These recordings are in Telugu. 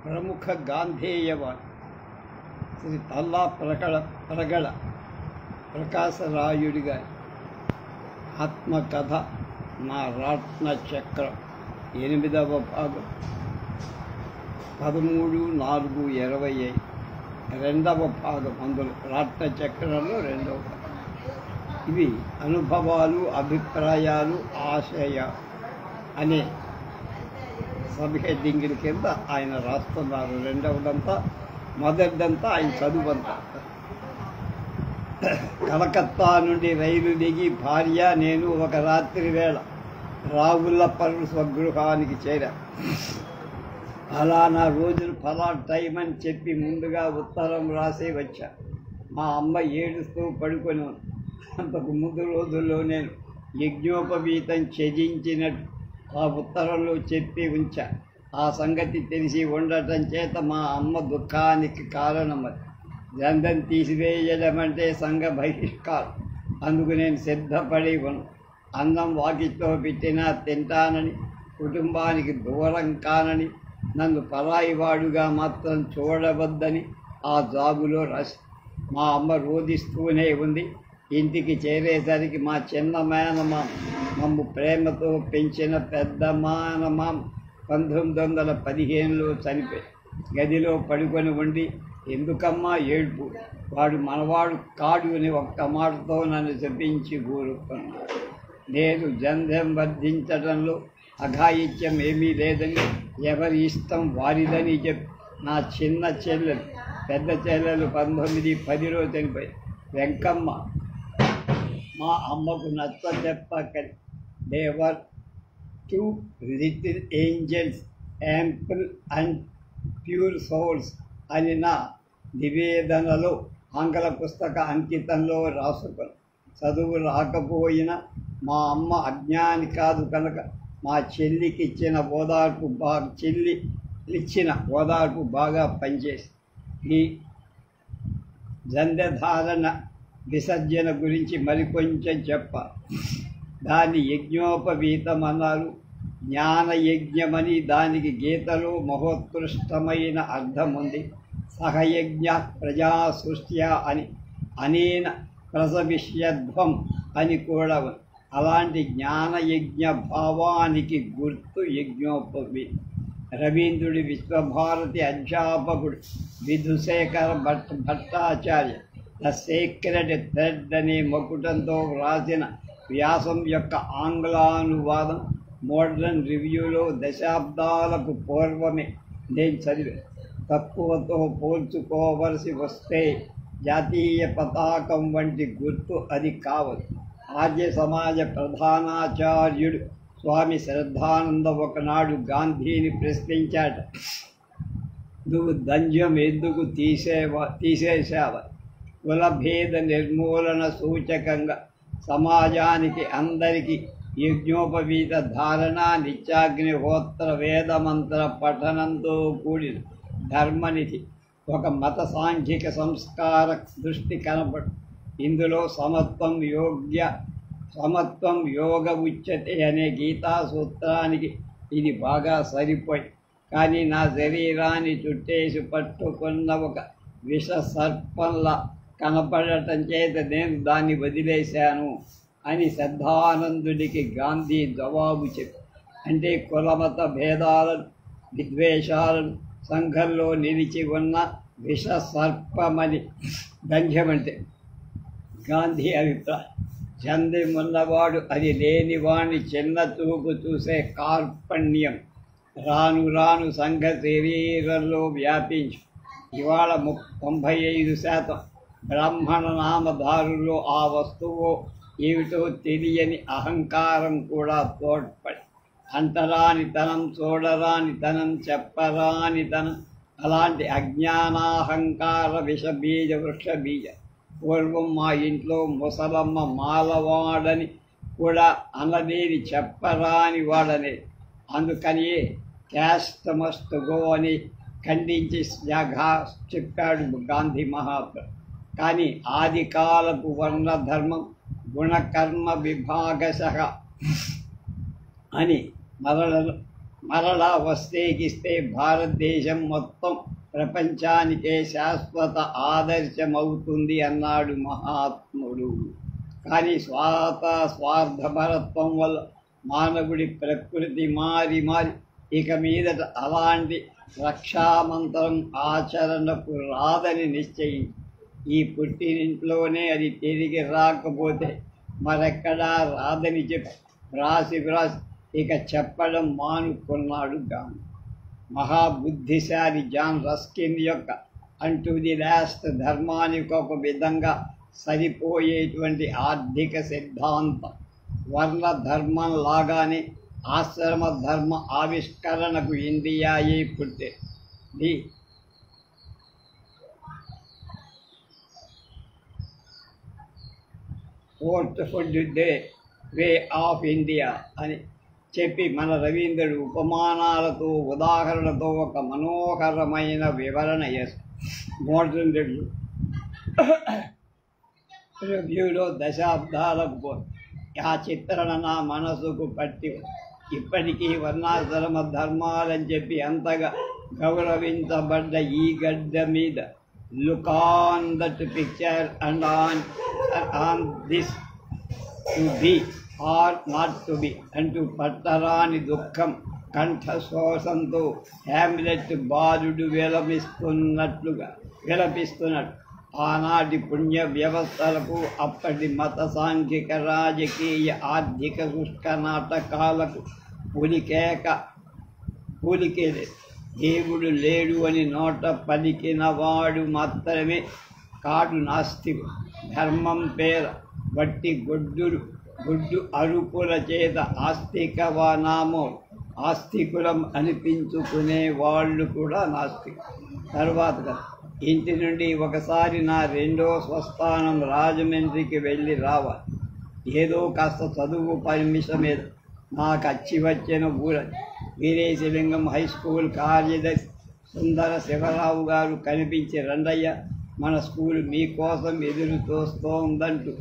ప్రముఖ గాంధేయవాది శ్రీ తల్లా ప్రగళ ప్రకాశరాయుడి గారి ఆత్మకథ నా రాట్న చక్రం 8వ భాగం 13/4/25 2వ భాగం. అందులో రాట్న చక్రంలో 2వ భాగం. ఇవి అనుభవాలు, అభిప్రాయాలు, ఆశయ అనే సబ్ హెడ్డింగ్ల కింద ఆయన రాస్తున్నారు. రెండవదంతా మొదటిదంతా ఆయన చదువంతా. కలకత్తా నుండి రైలు దిగి భార్య నేను ఒక రాత్రి వేళ రావులపల్లి స్వగృహానికి చేరా. ఫలానా రోజులు ఫలానా టైం అని చెప్పి ముందుగా ఉత్తరం రాసి వచ్చా. మా అమ్మ ఏడుస్తూ పడుకొని ఉంది. అంతకు ముందు రోజుల్లో నేను యజ్ఞోపవీతం త్యజించినట్టు ఆ ఉత్తరంలో చెప్పి ఉంచా. ఆ సంగతి తెలిసి ఉండటం చేత మా అమ్మ దుఃఖానికి కారణం అది. గ్రంథం తీసివేయడం అంటే సంఘ బహిష్కారం. అందుకు నేను సిద్ధపడి ఉన్నాను. అన్నం వాకిట్లో పెట్టినా తింటానని, కుటుంబానికి దూరం కానని, నన్ను పరాయివాడుగా మాత్రం చూడవద్దని ఆ జాబులో రాసి మా అమ్మ రోధిస్తూనే ఉంది. ఇంటికి చేరేసరికి మా చిన్న మేనమామ, మమ్ము ప్రేమతో పెంచిన పెద్ద మేనమామ 1915లో చనిపోయి గదిలో పడుకొని ఉండి, ఎందుకమ్మా ఏడుపు, వాడు మనవాడు కాడు అని ఒక్క మాటతో నన్ను చెప్పించి ఊరుకున్నాడు. నేను జంధ్యం వర్ధించడంలో అఘాయిత్యం ఏమీ లేదని, ఎవరి ఇష్టం వారిదని చెప్పి నా చిన్న చెల్లెలు, పెద్ద చెల్లెలు 1910లో చనిపోయి వెంకమ్మ మా అమ్మకు నచ్చ చెప్పకని దేవర్ 2 little angels, ample and pure souls అని నా నివేదనలో ఆంగ్ల పుస్తక అంకితంలో రాసుకొని, చదువు రాకపోయినా మా అమ్మ అజ్ఞాని కాదు కనుక మా చెల్లికి ఇచ్చిన ఓదార్పు బాగా పనిచేసి ఈ జంధ్యధారణ విసర్జన గురించి మరికొంచెం చెప్పాలి. దాన్ని యజ్ఞోపవీతం అన్నారు. జ్ఞానయజ్ఞమని దానికి గీతలో మహోత్కృష్టమైన అర్థం ఉంది. సహయజ్ఞ ప్రజా సృష్ట్యా అని, అనేన ప్రసవిష్యధ్వం అని కూడా ఉంది. అలాంటి జ్ఞానయజ్ఞ భావానికి గుర్తు యజ్ఞోపవీతం. రవీంద్రుడి విశ్వభారతి అధ్యాపకుడు Vidhushekhara Bhattacharya the sacred thread అనే మకుటంతో వ్రాసిన వ్యాసం యొక్క ఆంగ్లానువాదం మోడర్న్ రివ్యూలో దశాబ్దాలకు పూర్వమే నేను చదివాను. తక్కువతో పోల్చుకోవలసి వస్తే జాతీయ పతాకం వంటి గుర్తు అది కావచ్చు. ఆర్య సమాజ ప్రధానాచార్యుడు స్వామి శ్రద్ధానంద ఒకనాడు గాంధీని ప్రశ్నించాట, నువ్వు దంజం ఎందుకు తీసేశావా? కులభేద నిర్మూలన సూచకంగా సమాజానికి అందరికీ యజ్ఞోపవీత ధారణ, నిత్యాగ్నిహోత్ర వేదమంత్ర పఠనంతో కూడిన ధర్మనిధి ఒక మత సాంఘిక సంస్కార దృష్టి కనపడు. ఇందులో సమత్వం యోగ ఉచ్యతే అనే గీతా సూత్రానికి ఇది బాగా సరిపోయి, కానీ నా శరీరాన్ని చుట్టేసి పట్టుకున్న ఒక విష సర్పంలా కనపడటం చేత నేను దాన్ని వదిలేశాను అని శ్రద్ధానందుడికి గాంధీ జవాబు చెప్పి, అంటే కులమత భేదాలను, విద్వేషాలను సంఘంలో నిలిచి ఉన్న విష సర్పమని దంధ్యమంటే గాంధీ అభిప్రాయం. చంద్రం ఉన్నవాడు అది లేనివాణ్ణి చిన్న చూపు చూసే కార్పణ్యం రాను రాను సంఘ శరీరంలో వ్యాపించు. ఇవాళ 95% బ్రాహ్మణ నామధారుల్లో ఆ వస్తువు ఏమిటో తెలియని అహంకారం కూడా తోడ్పడి, అంటరానితనం, చూడరానితనం, చెప్పరానితనం, అలాంటి అజ్ఞానాహంకార విషబీజ వృక్షబీజ. పూర్వం మా ఇంట్లో ముసలమ్మ మాలవాడని కూడా అనలేని, చెప్పరాని వాడనే. అందుకని క్యాస్ట్ మస్ట్ గో అని ఖండించి చెప్పాడు గాంధీ మహాత్ముడు. కానీ ఆది కాలపు వర్ణధర్మం గుణకర్మ విభాగశ అని మరల మరలా వస్తేకిస్తే భారతదేశం మొత్తం ప్రపంచానికే శాశ్వత ఆదర్శమవుతుంది అన్నాడు మహాత్ముడు. కానీ స్వార్థపరత్వం వల్ల మానవుడి ప్రకృతి మారి ఇక మీదట అలాంటి రక్షామంత్రం ఆచరణకు రాదని నిశ్చయించి ఈ పుట్టినింట్లోనే అది తిరిగి రాకపోతే మరెక్కడా రాదని చెప్పి వ్రాసి ఇక చెప్పడం మానుకున్నాడు గాంధీ. మహాబుద్ధిశాలి జాన్ రస్కిన్ యొక్క అంటూ ది లాస్ట్ ధర్మానికి ఒక విధంగా సరిపోయేటువంటి ఆర్థిక సిద్ధాంతం వర్ణ ధర్మం లాగానే ఆశ్రమ ధర్మ ఆవిష్కరణకు ఇండియాయే పుట్టింది. Fourth food day way of India అని చెప్పి మన రవీంద్రుడు ఉపమానాలతో ఉదాహరణతో ఒక మనోహరమైన వివరణ చేస్తాడు. మోడర్న్ రివ్యూలో దశాబ్దాలకు ఆ చిత్రణ నా మనసుకు పట్టి ఇప్పటికీ వర్ణాశ్రమ ధర్మాలని చెప్పి అంతగా గౌరవించబడ్డ ఈ గడ్డ మీద look on that picture and on this to be or not to be అంటూ పట్టరాని దుఃఖం కంఠశ్వాసంతో హ్యామ్లెట్ బాలుడు విలపిస్తున్నాడు. ఆనాటి పుణ్య వ్యవస్థలకు అప్పటి మత సాంఘిక రాజకీయ ఆర్థిక శుష్క నాటకాలకు పూలికే దేవుడు లేడు అని నోట పలికిన వాడు మాత్రమే కాడు నాస్తికు. ధర్మం పేర వట్టి గుడ్డు అరుపుల చేత ఆస్తికవానామో ఆస్తికులం అనిపించుకునే వాళ్ళు కూడా నాస్తికులు. తర్వాత ఇంటి నుండి ఒకసారి నా రెండో స్వస్థానం రాజమండ్రికి వెళ్ళి రావాలి. ఏదో కాస్త చదువు పర్మిషన్ మీద నాకు వచ్చి వచ్చిన ఊరది. వీరేశలింగం హై స్కూల్ కార్యదర్శి సుందర శివరావు గారు కనిపించి, రండయ్య, మన స్కూల్ మీకోసం ఎదురు చూస్తోందంటూ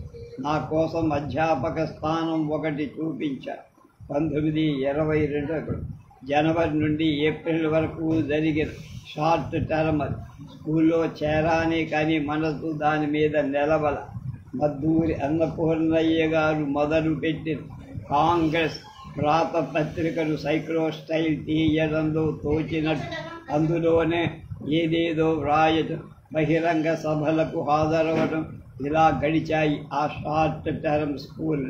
నా కోసం అధ్యాపక స్థానం ఒకటి చూపించారు. 1922 జనవరి నుండి ఏప్రిల్ వరకు జరిగిన షార్ట్ టర్మ్. స్కూల్లో చేరానే కానీ మనసు దాని మీద నిలబల. మద్దూరి అన్నపూర్ణయ్య గారు మొదలుపెట్టిన కాంగ్రెస్ వ్రాతపత్రికలు సైక్లో స్టైల్ తీయడంలో తోచినట్టు అందులోనే ఏదేదో వ్రాయటం, బహిరంగ సభలకు హాజరవడం ఇలా గడిచాయి ఆ షార్ట్ టర్మ్ స్కూల్.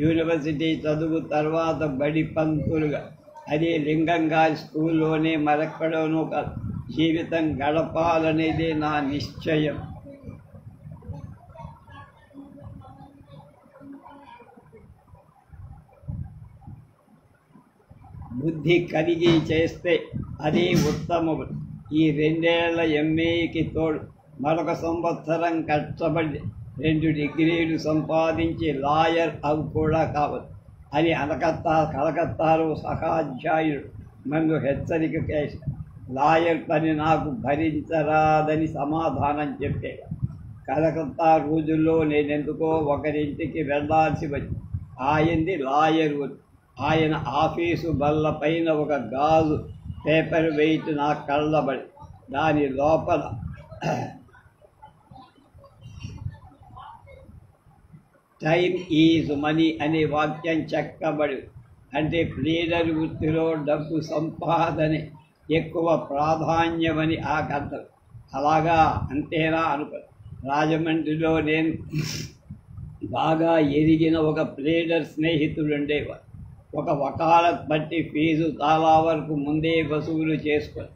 యూనివర్సిటీ చదువు తర్వాత బడి పంతులుగా అదే లింగం గారి స్కూల్లోనే మరెక్కడోనూ కాదు జీవితం గడపాలనేదే నా నిశ్చయం. బుద్ధి కలిగి చేస్తే అదే ఉత్తమము. ఈ 2 ఏళ్ల ఎంఏకి తోడు మరొక సంవత్సరం కష్టపడి 2 డిగ్రీలు సంపాదించి లాయర్ అవి కూడా కావచ్చు అని కలకత్తాలో సహాధ్యాయుడు నన్ను హెచ్చరిక చేశాడు. లాయర్ పని నాకు భరించరాదని సమాధానం చెప్పాడు. కలకత్తా రోజుల్లో నేనెందుకో ఒకరింటికి వెళ్ళాల్సి వచ్చి ఆయనది లాయర్. ఆయన ఆఫీసు బల్ల పైన ఒక గాజు పేపర్ వెయిట్ నా కళ్ళబడి దాని లోపల టైమ్ ఈజ్ మనీ అనే వాక్యం చెక్కబడి, అంటే ప్లీడర్ వృత్తిలో డబ్బు సంపాదనే ఎక్కువ ప్రాధాన్యమని ఆ కథ. అలాగా అంతేనా అనుకో. రాజమండ్రిలో నేను బాగా ఎరిగిన ఒక ప్లీడర్ స్నేహితుడు ఉండేవాడు. ఒక వకాలత్ బట్టి ఫీజు చాలా వరకు ముందే వసూలు చేసుకొని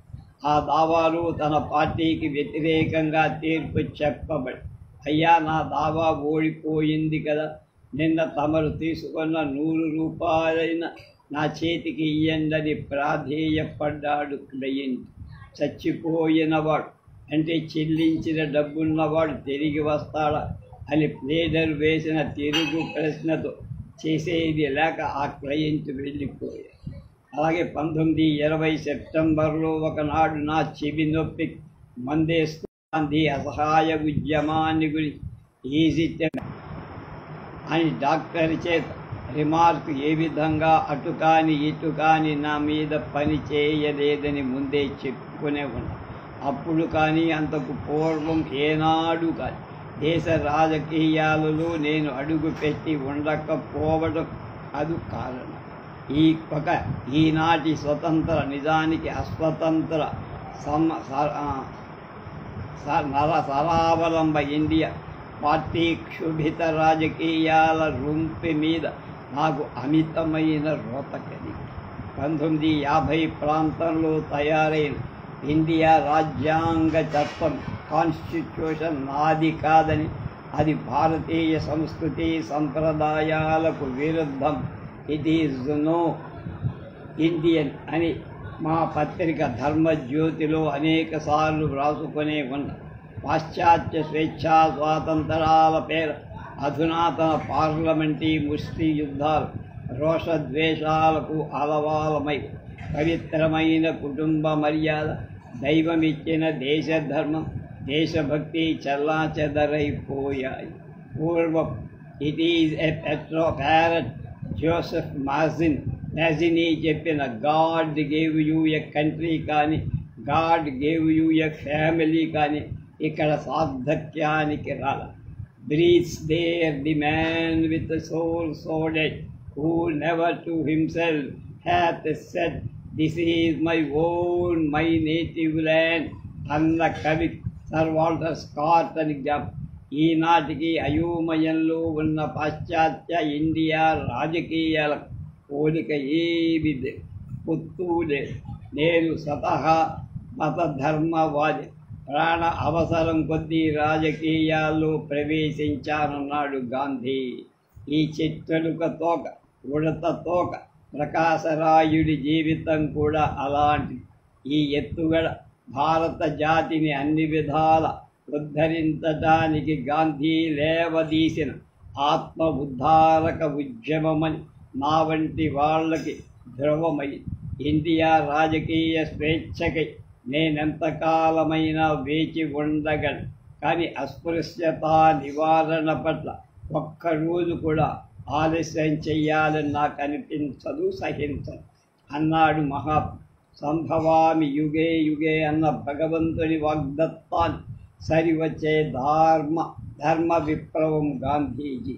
ఆ దావాలు తన పార్టీకి వ్యతిరేకంగా తీర్పు చెప్పబడి, అయ్యా నా దావా ఓడిపోయింది కదా, నిన్న తమరు తీసుకున్న 100 రూపాయలైన నా చేతికి ఇయ్యందని ప్రాధేయపడ్డాడు క్లయింట్. చచ్చిపోయినవాడు అంటే చెల్లించిన డబ్బున్నవాడు తిరిగి వస్తాడా అని ప్లేడర్ వేసిన తిరుగు ప్రశ్నతో చేసేది లేక ఆ క్లయింట్ వెళ్ళిపోయాడు. అలాగే 1920 సెప్టెంబర్లో ఒకనాడు నా చెవి నొప్పి మందేస్తూ గాంధీ అసహాయ ఉద్యమాన్ని గురించి ఈజ్ ఇట్ అని డాక్టర్ చేత రిమార్క్ ఏ విధంగా అటు కాని ఇటు కాని నా మీద పని చేయలేదని ముందే చెప్పుకునే ఉన్నా. అప్పుడు కానీ అంతకు పూర్వం ఏనాడు కానీ దేశ రాజకీయాలలో నేను అడుగుపెట్టి ఉండకపోవడం అది కారణం. ఈనాటి స్వతంత్ర నిజానికి అస్వతంత్ర సరావలంబ ఇండియా పార్టీ క్షుభిత రాజకీయాల రొంపి మీద నాకు అమితమైన రోత కలిగి 1950 ప్రాంతంలో తయారైన ఇండియా రాజ్యాంగ చట్టం కాన్స్టిట్యూషన్ నాది కాదని, అది భారతీయ సంస్కృతి సంప్రదాయాలకు విరుద్ధం, ఇట్ ఈజ్ నో ఇండియన్ అని మా పత్రిక ధర్మజ్యోతిలో అనేకసార్లు వ్రాసుకునే ఉన్న పాశ్చాత్య స్వేచ్ఛా స్వాతంత్రాల పేర అధునాతన పార్లమెంటీ ముష్టి యుద్ధాలు రోషద్వేషాలకు అలవాలమై పవిత్రమైన కుటుంబ మర్యాద, దైవమిచ్చిన దేశధర్మం, దేశభక్తి చెల్లాచెదరైపోయాయి. పూర్వం it is a parrot Joseph Mazzini చెప్పిన God gave you a country కానీ God gave you a family కానీ ఇక్కడ సార్థక్యానికి రాల. Breathes there the man with soul so dead who never to himself hath said, this is my own, my native land అన్న కవి సర్ వాల్టర్ స్కాట్ అని జ్ఞాపకం. ఈనాటికి అయోమయంలో ఉన్న పాశ్చాత్య ఇండియా రాజకీయాల పోలిక ఏమి పొత్తూ లేదు. నేను స్వతహా మతధర్మవాది, ప్రాణ అవసరం కొద్దీ రాజకీయాల్లో ప్రవేశించానన్నాడు గాంధీ. ఈ చిట్టెలుక తోక, ఉడత తోక ప్రకాశరాయుడి జీవితం కూడా అలాంటి. ఈ ఎత్తుగడ భారత జాతిని అన్ని విధాల ఉద్ధరించడానికి గాంధీ లేవదీసిన ఆత్మ ఉద్ధారక ఉద్యమమని నా వంటి వాళ్ళకి ధ్రువమై ఇండియా రాజకీయ స్వేచ్ఛకై నేనెంతకాలమైనా వేచి ఉండగలను. కానీ అస్పృశ్యతా నివారణ పట్ల ఒక్కరోజు కూడా ఆలస్యం చెయ్యాలని నాకు అనిపించదు, సహించదు అన్నాడు మహాత్మ. సంభవామి యుగే యుగే అన్న భగవంతుని వాగ్దత్తాన్ని సరివచ్చే ధర్మ విప్లవం గాంధీజీ.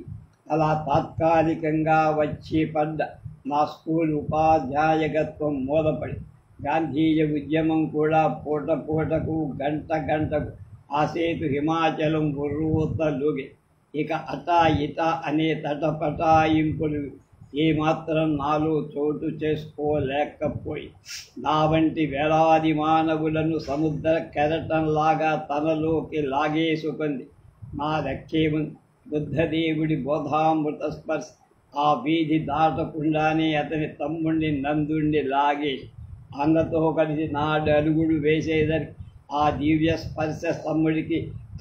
అలా తాత్కాలికంగా వచ్చి పడ్డ నా స్కూల్ ఉపాధ్యాయకత్వం మూలపడి గాంధీయ ఉద్యమం కూడా పూట పూటకు గంట గంటకు ఆసేతు హిమాచలం బుర్రూతలుగే. ఇక అటా ఇట అనే తటపటాయింపులు ఏమాత్రం నాలో చోటు చేసుకోలేకపోయి నా వంటి వేలాది మానవులను సముద్ర కెరటంలాగా తనలోకి లాగేసుకుంది. నా లక్ష్యముంది బుద్ధదేవుడి బోధామృత స్పర్శ. ఆ వీధి దాటకుండానే అతని తమ్ముడిని నందుండి లాగేసి అన్నతో కలిసి నాడు అడుగుడు వేసేదని ఆ దివ్య స్పర్శ తమ్ముడికి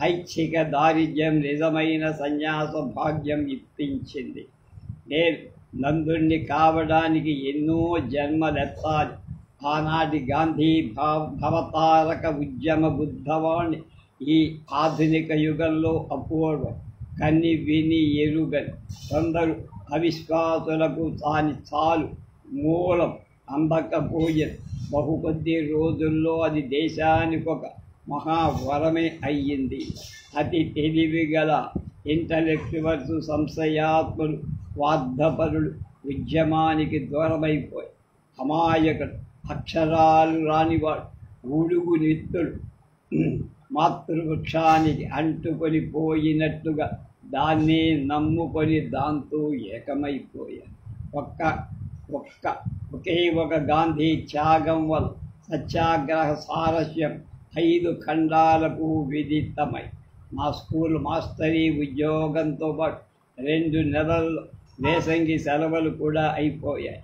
ఐచ్ఛిక దారిద్ర్యం నిజమైన సన్యాస భాగ్యం ఇప్పించింది. నేను నందుణ్ణి కావడానికి ఎన్నో జన్మలెత్తాలి. ఆనాటి గాంధీ భవతారక ఉద్యమ బుద్ధవాణ్ణి ఈ ఆధునిక యుగంలో అపూర్వం, కన్ని విని ఎరుగని. కొందరు అవిశ్వాసులకు చాలు మూలం అందకపోయేది. బహుకొద్ది రోజుల్లో అది దేశానికి ఒక మహావరమే అయ్యింది. అతి తెలివిగల ఇంటలెక్చువల్స్, సంశయాత్ములు, స్వార్థపరులు ఉద్యమానికి దూరమైపోయి అమాయకుడు, అక్షరాలు రానివాడు, ఉడుగు నిత్తుడు మాతృవృక్షానికి అంటుకొని పోయినట్టుగా దాన్ని నమ్ముకొని దాంతో ఏకమైపోయారు. ఒకే ఒక గాంధీ త్యాగం వల్ల సత్యాగ్రహ సారస్యం 5 ఖండాలకు విదితమై మా స్కూల్ మాస్టరీ ఉద్యోగంతో పాటు 2 నెలల్లో వేసంగి సెలవులు కూడా అయిపోయాయి.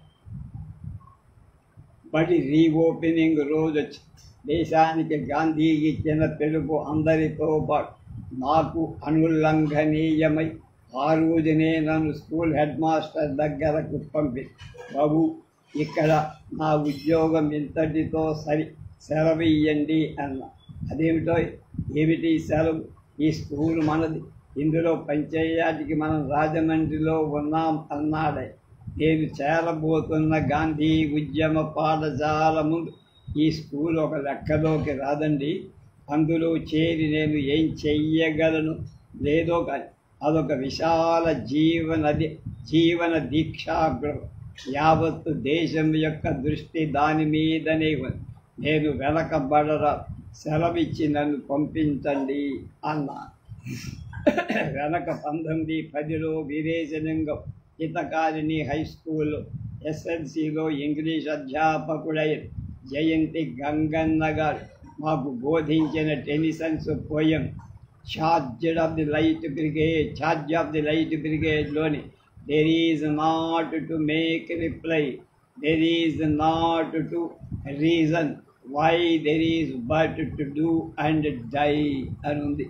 బడి రీఓపెనింగ్ రోజు వచ్చి దేశానికి గాంధీ ఇచ్చిన పిలుపు అందరితో పాటు నాకు అనుల్లంఘనీయమై ఆ రోజునే నన్ను స్కూల్ హెడ్ మాస్టర్ దగ్గరకు పంపి, బాబు ఇక్కడ నా ఉద్యోగం ఇంతటితో సెలవు ఇయ్యండి అన్న. అదేమిటో, ఏమిటి సెలవు? ఈ స్కూల్ మనది, ఇందులో పనిచేయడానికి మనం రాజమండ్రిలో ఉన్నాం అన్నాడే. నేను చేరబోతున్న గాంధీ ఉద్యమ పాఠశాల ముందు ఈ స్కూల్ ఒక లెక్కలోకి రాదండి. అందులో చేరి నేను ఏం చెయ్యగలను లేదో కానీ అదొక విశాల జీవన దీక్షాగృహం. యావత్తు దేశం యొక్క దృష్టి దాని మీదనే ఉంది. నేను వెనకబడరా, సెలవిచ్చి నన్ను పంపించండి అన్నా. వెనక 1910లో విరేచలింగం హితకారిణి హై స్కూల్లో ఎస్ఎల్సిలో ఇంగ్లీష్ అధ్యాపకుడైన జయంతి గంగన్న గారు మాకు బోధించిన Tennyson's poem charge of the light బ్రిగేడ్లోని there is not to make reply, there is not to reason why, there is but to do and die అని ఉంది.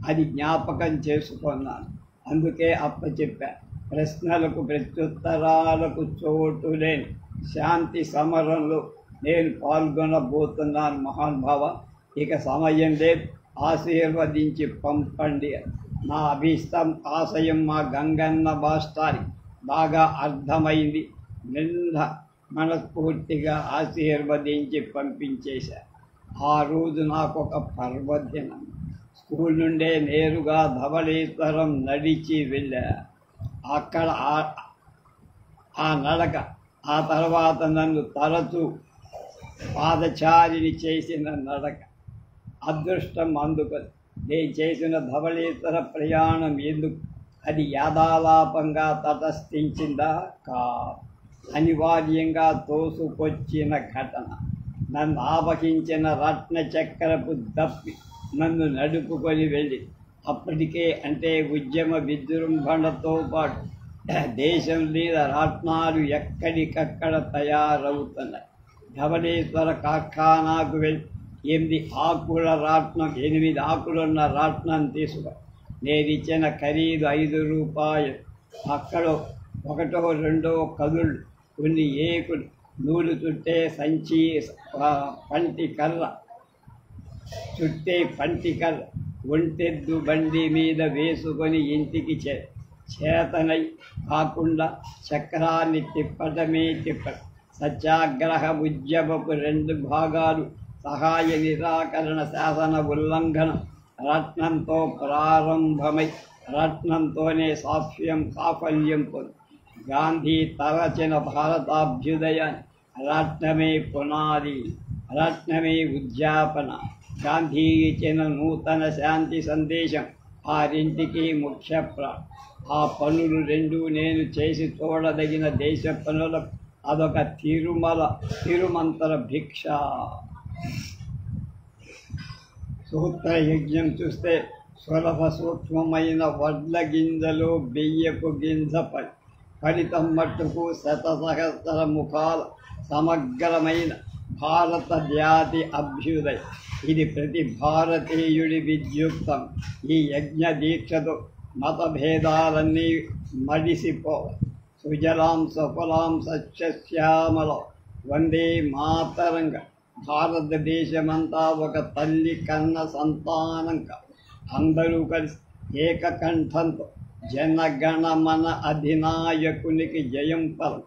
అది జ్ఞాపకం చేసుకున్నాను, అందుకే అప్పచెప్పా. ప్రశ్నలకు ప్రత్యుత్తరాలకు చోటు లేని శాంతి సమరంలో నేను పాల్గొనబోతున్నాను మహానుభావ. ఇక సమయం లేదు, ఆశీర్వదించి పంపండి. నా అభీష్టం ఆశయం మా గంగన్న మాస్టారి బాగా అర్థమైంది. నిండా మనస్ఫూర్తిగా ఆశీర్వదించి పంపించేశా. ఆ రోజు నాకు ఒక పర్వదినం. స్కూల్ నుండే నేరుగా ధవళేశ్వరం నడిచి వెళ్ళా. అక్కడ ఆ నడక, ఆ తర్వాత నన్ను తరచూ పాదచారిని చేసిన నడక అదృష్టం అందుకొని నేను చేసిన ధవళేశ్వర ప్రయాణం ఎందుకు అది యాదాలాపంగా తటస్థించిందా? అనివార్యంగా తోసుకొచ్చిన ఘటన. నన్ను ఆవహించిన రత్న చక్రపు దప్పి నన్ను నడుపుకొని వెళ్ళి అప్పటికే అంటే ఉద్యమ విజృంభణతో పాటు దేశం మీద రత్నాలు ఎక్కడికక్కడ తయారవుతున్నాయి. ధవళేశ్వర కార్ఖానాకు వెళ్ళి 8 ఆకులున్న రత్నం తీసుకు నేను ఇచ్చిన ఖరీదు 5 రూపాయలు. అక్కడ 1 2 కదుళ్ళు, కొన్ని ఏకులు, నూలు చుట్టే సంచి, పంటి కర్ర ఒంటెద్దు బండి మీద వేసుకొని ఇంటికి చేతనై కాకుండా చక్రాన్ని తిప్పటమే తిప్పడం. సత్యాగ్రహ ఉద్యమపు 2 భాగాలు సహాయ నిరాకరణ శాసన ఉల్లంఘన రత్నంతో ప్రారంభమై రత్నంతోనే సాఫల్యం పొంది గాంధీ తరచిన భారతాభ్యుదయాన్ని రత్నమే పునాది, రత్నమే ఉద్యాపన. గాంధీ ఇచ్చిన నూతన శాంతి సందేశం ఆ 2కి ముఖ్య ఆ పనులు 2 నేను చేసి చూడదగిన దేశ పనులకు అదొక తిరుమంతర భిక్ష. సూత్ర యజ్ఞం చూస్తే సులభ సూక్ష్మమైన వడ్ల గింజలో బియ్యపు గింజ ఫలితం మట్టుకు శతసహస్ర ముఖాల సమగ్రమైన భారత జాతి అభ్యుదయ. ఇది ప్రతి భారతీయుడి విద్యుక్తం. ఈ యజ్ఞ దీక్షతో మతభేదాలన్నీ మడిసిపోవాలి. సుజలాం సఫలాం సస్యశ్యామలం వందే మాతరంగా భారతదేశమంతా ఒక తల్లి కన్న సంతానంగా అందరూ కలిసి ఏకకంఠంతో జనగణమన అధినాయకునికి జయం పరం.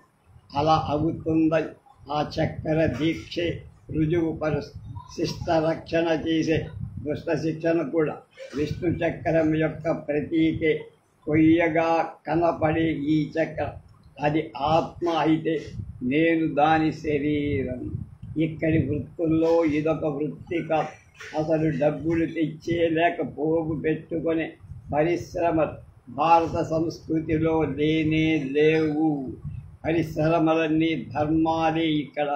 అలా అవుతుందని ఆ చక్ర దీక్షే రుజువుపరుస్తు. శిష్ట రక్షణ చేసే దుష్ట శిక్షణ కూడా విష్ణు చక్రం యొక్క ప్రతీకే. కొయ్యగా కనపడే ఈ చక్రం అది ఆత్మ అయితే నేను దాని శరీరం. ఇక్కడి వృత్తుల్లో ఇదొక వృత్తి కాదు. అసలు డబ్బులు తెచ్చే లేక పోగు పెట్టుకునే పరిశ్రమలు భారత సంస్కృతిలో లేనే లేవు. పరిశ్రమలన్నీ ధర్మాలే. ఇక్కడ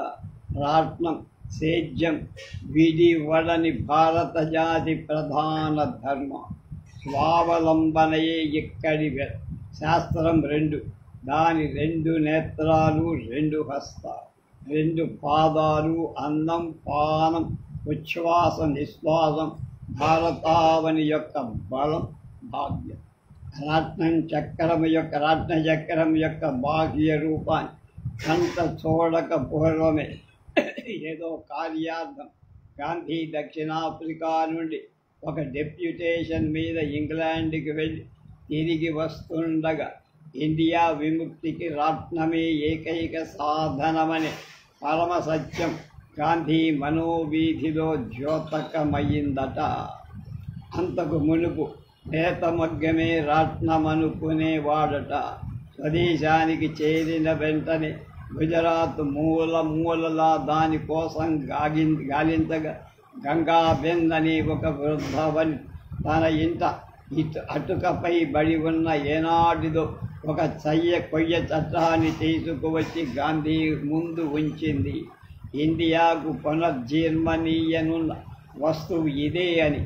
రాట్నం, సేద్యం విడివడని భారత జాతి ప్రధాన ధర్మం. స్వావలంబనయే ఇక్కడి శాస్త్రం 2. దాని 2 నేత్రాలు, 2 హస్తాలు, 2 పాదాలు, అన్నం పానం, ఉచ్ఛ్వాస నిశ్వాసం భారతావని యొక్క బలం, భాగ్యం. రత్న చక్రం యొక్క బాహ్య రూపాన్ని కంట చూడక పూర్వమే ఏదో కార్యార్థం గాంధీ దక్షిణాఫ్రికా నుండి ఒక డెప్యుటేషన్ మీద ఇంగ్లాండ్కి వెళ్ళి తిరిగి వస్తుండగా ఇండియా విముక్తికి రాట్నమే ఏకైక సాధనమనే పరమ సత్యం గాంధీ మనోవీధిలో ద్యోతకమయ్యిందట. అంతకు మునుపు నేతమగ్గమే రాట్నమనుకునేవాడట. స్వదేశానికి చేరిన వెంటనే గుజరాత్ మూలలా దానికోసం గాలించగా గంగాబెన్ అనే ఒక వృద్ధవని తన ఇంట అటుకపై బడి ఉన్న ఏనాటిదో ఒక కొయ్య చట్టాన్ని తీసుకువచ్చి గాంధీ ముందు ఉంచింది. ఇండియాకు పునర్జీర్మనీయనున్న వస్తువు ఇదే అని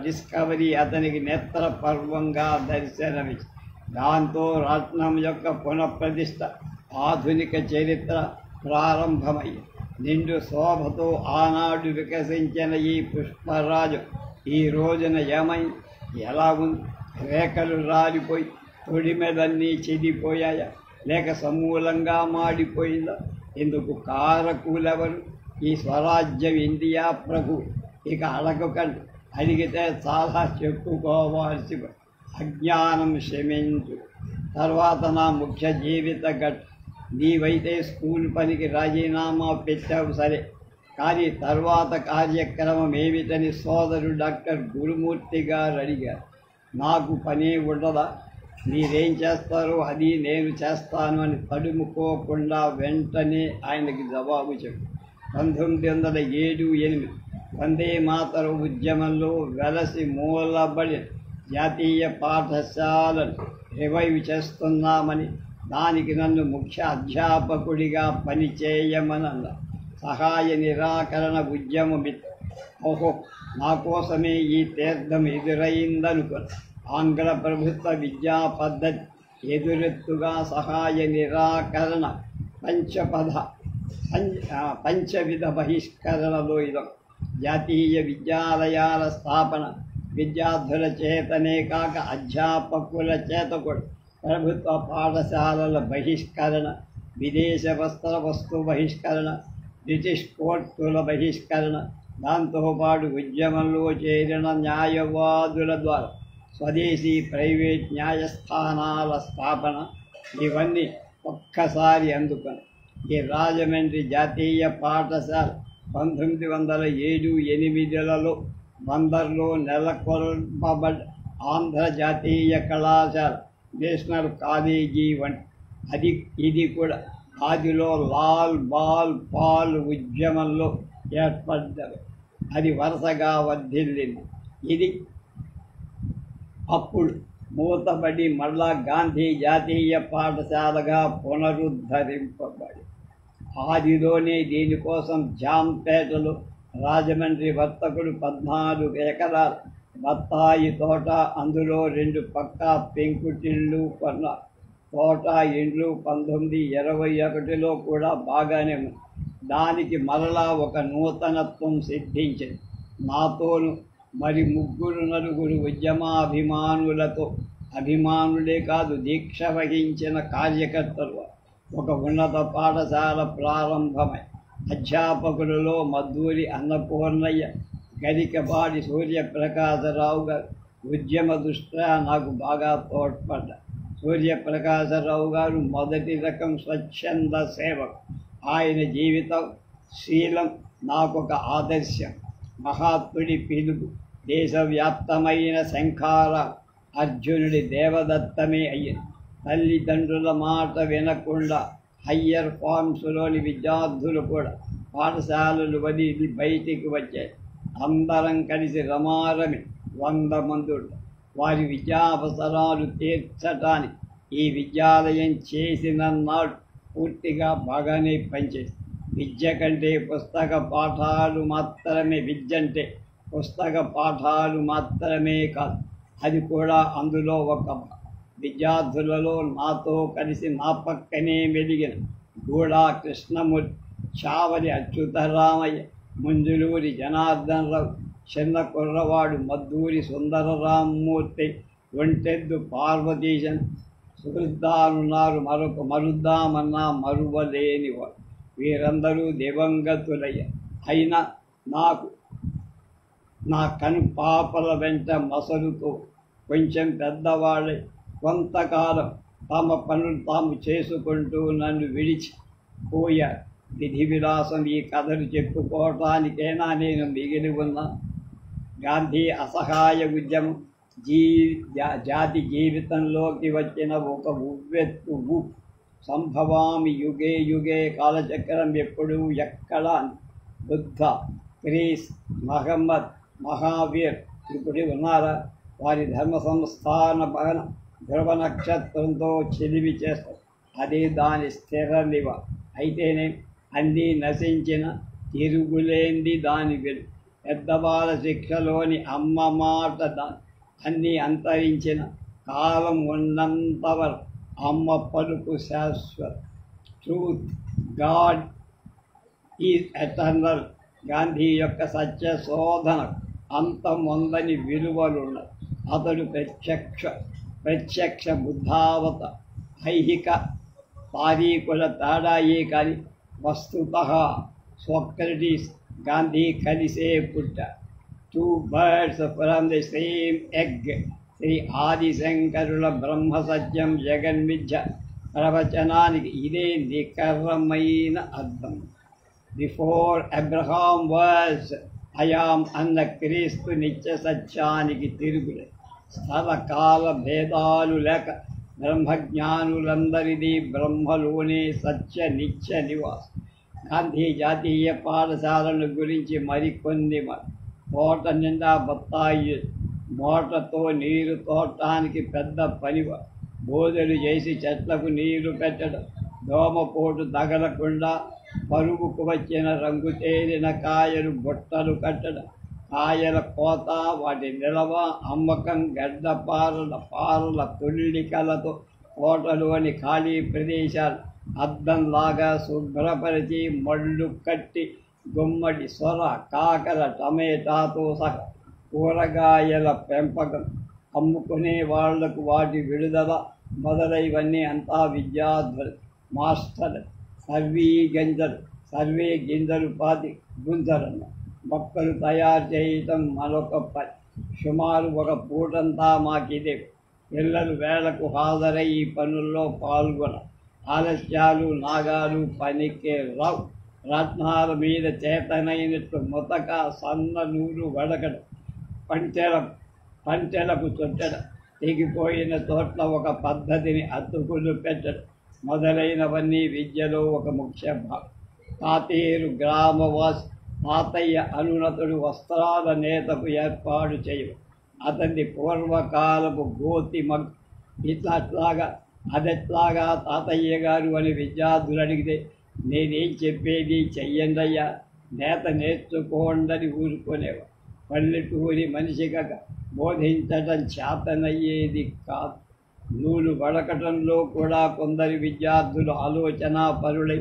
డిస్కవరీ అతనికి నేత్రపర్వంగా దర్శనమిచ్చింది. దాంతో రాట్నం యొక్క పునఃప్రతిష్ఠ ఆధునిక చరిత్ర ప్రారంభమయ్యింది. నిండు శోభతో ఆనాడు వికసించిన ఈ పుష్పరాజు ఈ రోజున ఏమైంది? ఎలా ఉంది? రేఖలు రాలిపోయి తొడిమెదన్నీ చెడిపోయాయా, లేక సమూలంగా మాడిపోయిందా? ఇందుకు కారకులెవరు? ఈ స్వరాజ్యం ఇండియా ప్రభు. ఇక అడగకండి, అడిగితే చాలా చెప్పుకోవాల్సి. అజ్ఞానం క్షమించు. తర్వాత నా ముఖ్య జీవిత నీవైతే స్కూల్ పనికి రాజీనామా పెట్టావు సరే, కానీ తర్వాత కార్యక్రమం ఏమిటని సోదరుడు డాక్టర్ గురుమూర్తి గారు అడిగారు. నాకు పని ఉండదా? మీరేం చేస్తారో అది నేను చేస్తాను అని తడుముకోకుండా వెంటనే ఆయనకి జవాబు చెప్పు. 1907-8 వందే మాతర ఉద్యమంలో వెలసి మూలబడి జాతీయ పాఠశాలను రివైవ్ చేస్తున్నామని, దానికి నన్ను ముఖ్య అధ్యాపకుడిగా పనిచేయమని అన్నారు. సహాయ నిరాకరణ ఉద్యమమిత్ర. ఓహో, నా కోసమే ఈ తీర్థం ఎదురైందనుకుని ఆంగ్ల ప్రభుత్వ విద్యా పద్ధతి ఎదురెత్తుగా సహాయ నిరాకరణ పంచవిధ బహిష్కరణలో ఇదం. జాతీయ విద్యాలయాల స్థాపన విద్యార్థుల చేతనే కాక అధ్యాపకుల చేత కూడా. ప్రభుత్వ పాఠశాలల బహిష్కరణ, విదేశ వస్తు బహిష్కరణ, బ్రిటిష్ కోర్టుల బహిష్కరణ, దాంతోపాటు ఉద్యమంలో చేరిన న్యాయవాదుల ద్వారా స్వదేశీ ప్రైవేట్ న్యాయస్థానాల స్థాపన, ఇవన్నీ ఒక్కసారి అందుకొని ఈ రాజమండ్రి జాతీయ పాఠశాల 1907-8లలో బందర్లో నెలకొల్పబడ్డ ఆంధ్ర జాతీయ కళాశాల, నేషనల్ కాలేజీ వంటి ఇది కూడా ఆదిలో లాల్ బాల్ పాల్ ఉద్యమంలో ఏర్పడ్డది. అది వరుసగా వర్ధిల్లింది. ఇది అప్పుడు మూతబడి మళ్ళా గాంధీ జాతీయ పాఠశాలగా పునరుద్ధరింపబడి, ఆదిలోనే దీనికోసం జాంపేటలో రాజమండ్రి వర్తకుడు 14 ఎకరాల బత్తాయి తోట, అందులో 2 పక్కా పెంకుటిళ్ళు కొన్నారు. తోట ఇండ్లు 1921లో కూడా బాగానే ఉంది. దానికి మరలా ఒక నూతనత్వం సిద్ధించింది. నాతోను మరి 3-4 ఉద్యమాభిమానులతో, అభిమానులే కాదు దీక్ష వహించిన కార్యకర్తలు ఒక ఉన్నత పాఠశాల ప్రారంభమై అధ్యాపకులలో మద్దూరి అన్నపూర్ణయ్య, గరికపాటి సూర్యప్రకాశరావు గారు ఉద్యమ దృష్ట్యా నాకు బాగా తోడ్పడ్డారు. సూర్యప్రకాశరావు గారు మొదటి రకం స్వచ్ఛంద సేవకు. ఆయన జీవితం శీలం నాకొక ఆదర్శం. మహాత్ముడి పిలుపు దేశవ్యాప్తమైన శంఖార అర్జునుడి దేవదత్తమే అయ్యింది. తల్లిదండ్రుల మాట వినకుండా హయ్యర్ ఫార్మ్స్లోని విద్యార్థులు కూడా పాఠశాలలు వదిలి బయటికి వచ్చాయి. అందరం కలిసి రమారమి 100 మంది వారి విద్యావసరాలు తీర్చటానికి ఈ విద్యాలయం చేసిన నాడు పూర్తిగా బాగానే పనిచేసింది. విద్య కంటే పుస్తక పాఠాలు మాత్రమే, విద్య అంటే పుస్తక పాఠాలు మాత్రమే కాదు, అది కూడా అందులో ఒక. విద్యార్థులలో నాతో కలిసి నా పక్కనే వెలిగిన గూడా కృష్ణమూర్తి, చావలి అచ్యుతరామయ్య, ముంజులూరి జనార్దనరావు, చిన్న కుర్రవాడు మద్దూరి సుందరరామ్మూర్తి, ఒంటెద్దు పార్వతీశన్, సుహృద్దానున్నారు మరొక మరుద్దామన్నా మరువలేనివాడు. వీరందరూ దివంగతులయ్య. అయినా నాకు నా కను పాపల వెంట మసలుతో కొంచెం పెద్దవాళ్ళై కొంతకాలం తమ పనులు తాము చేసుకుంటూ నన్ను విడిచి పోయారు. విధి విలాసం ఈ కథలు చెప్పుకోవటానికైనా నేను మిగిలి ఉన్నా. గాంధీ అసహాయ ఉద్యమం జాతి జీవితంలోకి వచ్చిన ఒక ఉవ్వెత్తు సంభవామి యుగే యుగే కాలచక్రం ఎప్పుడు ఎక్కడ. బుద్ధ, క్రీస్, మహమ్మద్, మహావీర్ ఇప్పుడు ఉన్నారా? వారి ధర్మ సంస్థాన భవన ధ్రువ నక్షత్రంతో చెలిమి చేస్తారు. అది దాని స్థిర నివ. అయితేనే అన్నీ నశించిన తిరుగులేంది దాని వెలు. పెద్దవాళ్ళ శిక్షలోని అమ్మ మాట అన్నీ అంతరించిన కాలం ఉన్నంతవరకు అమ్మ పలుకు శాశ్వత. Truth, God is eternal. Gandhi యొక్క సత్య శోధన అంతమొందని విలువలున్నది. అతడు ప్రత్యక్ష బుద్ధావత. ఐహిక తారీఖుల తేడాయే కానీ వస్తుతః సోక్రటీస్, గాంధీ కలిసే పుట్టారు. 2 birds from the same egg. Shri ఆదిశంకరుల బ్రహ్మ సత్యం జగన్మిథ్య ప్రవచనానికి ఇదే నికరమైన అర్థం. బిఫోర్ అబ్రహాం వాజ్ అయాం అన్న క్రీస్తు నిత్య సత్యానికి తిరుగులే. స్థల కాల భేదాలు లేక బ్రహ్మజ్ఞానులందరిది బ్రహ్మలోనే సత్య నిత్య నివాసం. గాంధీ జాతీయ పాఠశాలను గురించి మరికొన్ని తోట నిండా బత్తాయి, మోటార్తో నీరు తోటానికి పెద్ద పనివ. బోదెలు చేసి చెట్లకు నీరు పెట్టడం, దోమపోటు తగలకుండా పరుగుకు వచ్చిన రంగు తేలిన కాయలు బుట్టలు కట్టడం, కాయల కోత, వాటి నిలవ, అమ్మకం, పారల తుళ్ళికలతో తోటలోని ఖాళీ ప్రదేశాలు అద్దంలాగా శుభ్రపరిచి మళ్ళు కట్టి గుమ్మడి, సొర, కాకర, టమేటాతో సహా కూరగాయల పెంపకం, అమ్ముకునే వాళ్లకు వాటి విడుదల మొదలైవన్నీ అంతా విద్యార్థులు. మాస్టర్ సర్వే గింజలు పాతి గుంజరన్న మొక్కలు తయారు చేయటం మరొక పని. సుమారు ఒక పూటంతా మాకిదే. పిల్లలు వేళకు హాజరై ఈ పనుల్లో పాల్గొన. ఆలస్యాలు నాగాలు పనికి రావు. రత్నాల మీద చేతనైనట్లు మొతక, సన్న నూలు వడకడం, పంటెలకు చుట్టడం, తెగిపోయిన చోట్ల ఒక పద్ధతిని అతుకులు పెట్టడం మొదలైనవన్నీ విద్యలో ఒక ముఖ్య భాగం. తాతేరు గ్రామవాసి తాతయ్య అనునతుడు వస్త్రాల నేతకు ఏర్పాటు చేయడం. అతన్ని పూర్వకాలపు గోతి మగ్ అదెట్లాగా తాతయ్య గారు అని విద్యార్థులు అడిగితే, నేనేం చెప్పేది చెయ్యండయ్యా, నేత నేర్చుకోండని ఊరుకునేవాడు. పల్లెటూరి మనిషిగా బోధించటం చేతనయ్యేది కాదు. నూలు వడకటంలో కూడా కొందరి విద్యార్థులు ఆలోచనా పరులై